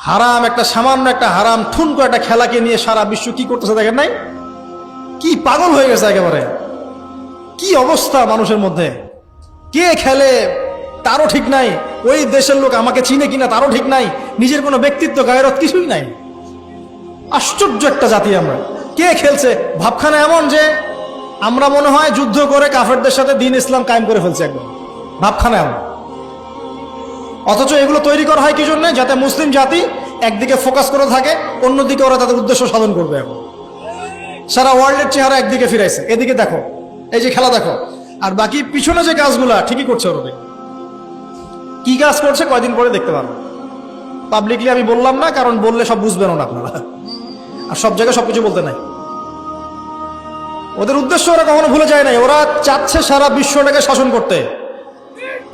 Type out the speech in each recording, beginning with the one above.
হারাম একটা সামান্য একটা হারাম ঠুনকো একটা খেলাকে নিয়ে সারা বিশ্ব কি করতেছে দেখেন নাই? কি পাগল হয়ে গেছে একেবারে। কি অবস্থা মানুষের মধ্যে, কে খেলে তারও ঠিক নাই, ওই দেশের লোক আমাকে চিনে কিনা তারও ঠিক নাই, নিজের কোনো ব্যক্তিত্ব গায়রত কিছুই নাই। আশ্চর্য একটা জাতি আমরা। কে খেলছে? ভাবখানা এমন যে আমরা মনে হয় যুদ্ধ করে কাফেরদের সাথে দ্বীন ইসলাম কায়েম করে ফেলছে একদম, ভাবখানা এমন। অথচ এগুলো তৈরি করা হয় কি জন্য? যাতে মুসলিম জাতি একদিকে ফোকাস করে থাকে, অন্যদিকে ওরা তাদের উদ্দেশ্য সাধন করবে। এখন সারা ওয়ার্ল্ডের চেহারা একদিকে ফিরাইছে, এদিকে দেখো, এই যে খেলা দেখো, আর বাকি পিছনে যে কাজগুলা ঠিকই করছে ওরা। কি কাজ করছে কয়দিন পরে দেখতে পারবো। পাবলিকলি আমি বললাম না, কারণ বললে সব বুঝবেন না আপনারা, আর সব জায়গায় সবকিছু বলতে নাই। ওদের উদ্দেশ্য ওরা কখনো ভুলে যায় নাই। ওরা চাচ্ছে সারা বিশ্বটাকে শাসন করতে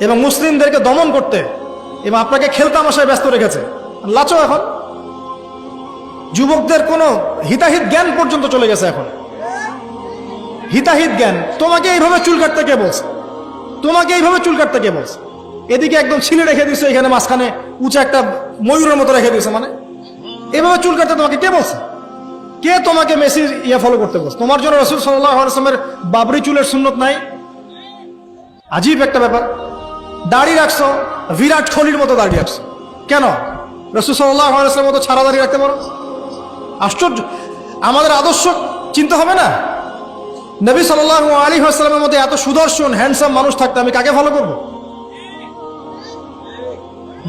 এবং মুসলিমদেরকে দমন করতে, এবং আপনাকে খেলতামাশায় ব্যস্ত রেখেছে। লাচো এখন যুবকদের কোনো হিতাহিত জ্ঞান পর্যন্ত চলে গেছে। এখন হিতাহিত জ্ঞান, তোমাকে এইভাবে চুল কাটতে কে বলছে? তোমাকে এইভাবে চুল কাটতে কে বলছে? এদিকে একদম ছিলে রেখে দিচ্ছে, এখানে মাঝখানে উঁচা একটা ময়ূরের মতো রেখে দিচ্ছে। মানে এভাবে চুল কাটতে তোমাকে কে বলছে? কে তোমাকে মেসির ফলো করতে বলছে? তোমার জন্য রাসূল সাল্লাল্লাহু আলাইহি ওয়াসাল্লামের বাবরি চুলের সুন্নত নাই? আজীব একটা ব্যাপার। দাড়ি রাখছো, বিরাট কোহলির মতো দাড়ি রাখছো কেন? রাসূল সাল্লাল্লাহু আলাইহি ওয়াসাল্লামের মতো ছাড়া দাড়ি রাখতে পারো? আশ্চর্য। আমাদের আদর্শ চিন্তা হবে না? নবী সাল্লাল্লাহু আলাইহি ওয়াসাল্লামের মধ্যে এত সুদর্শন হ্যান্ডসাম মানুষ থাকতে আমি কাকে ফলো করব?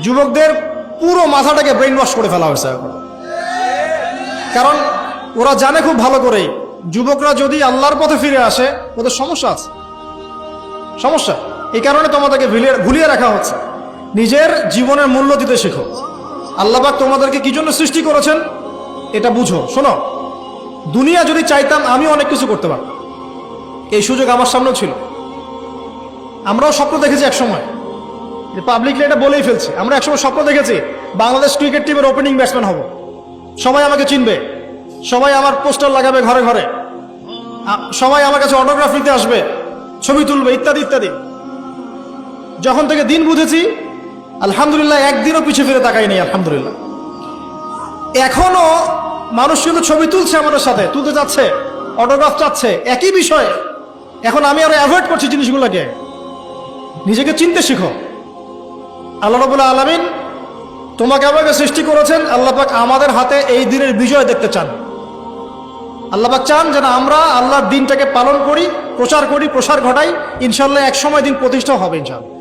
যুবকদের পুরো মাথাটাকে ব্রেইন ওয়াশ করে ফেলা হয়েছে এখন। কারণ ওরা জানে খুব ভালো করেই, যুবকরা যদি আল্লাহর পথে ফিরে আসে ওদের সমস্যা আছে, সমস্যা। এই কারণে তোমাদেরকে ভুলিয়ে রাখা হচ্ছে। নিজের জীবনের মূল্য দিতে শেখো। আল্লাহ পাক তোমাদেরকে কি জন্য সৃষ্টি করেছেন এটা বুঝো। শোনো, দুনিয়া যদি চাইতাম আমি অনেক কিছু করতে পারতাম, এই সুযোগ আমার সামনেও ছিল। আমরাও স্বপ্ন দেখেছি এক সময়, পাবলিকলি এটা বলেই ফেলছি। আমরা একসময় স্বপ্ন দেখেছি বাংলাদেশ ক্রিকেট টিমের ওপেনিং ব্যাটসম্যান হব, সবাই আমাকে চিনবে, সবাই আমার পোস্টার লাগাবে ঘরে ঘরে, সবাই আমার কাছে অটোগ্রাফ নিতে আসবে, ছবি তুলবে, ইত্যাদি ইত্যাদি। যখন থেকে দিন বুঝেছি আলহামদুলিল্লাহ একদিনও পিছিয়ে ফিরে তাকাই নেই। আলহামদুলিল্লাহ এখনো মানুষ কিন্তু ছবি তুলছে, আমাদের সাথে তুলতে যাচ্ছে, অটোগ্রাফ চাচ্ছে, একই বিষয়। এখন আমি আরো অ্যাভয়েড করছি জিনিসগুলোকে। নিজেকে চিনতে শিখো। আল্লাহ রাব্বুল আলামিন তোমাকে আমাকে সৃষ্টি করেছেন, আল্লাহ পাক আমাদের হাতে এই দিনের বিজয় দেখতে চান। আল্লাহ পাক চান যেন আমরা আল্লাহর দিনটাকে পালন করি, প্রচার করি, প্রসার ঘটাই। ইনশাআল্লাহ এক সময় দিন প্রতিষ্ঠা হবে ইনশাআল্লাহ।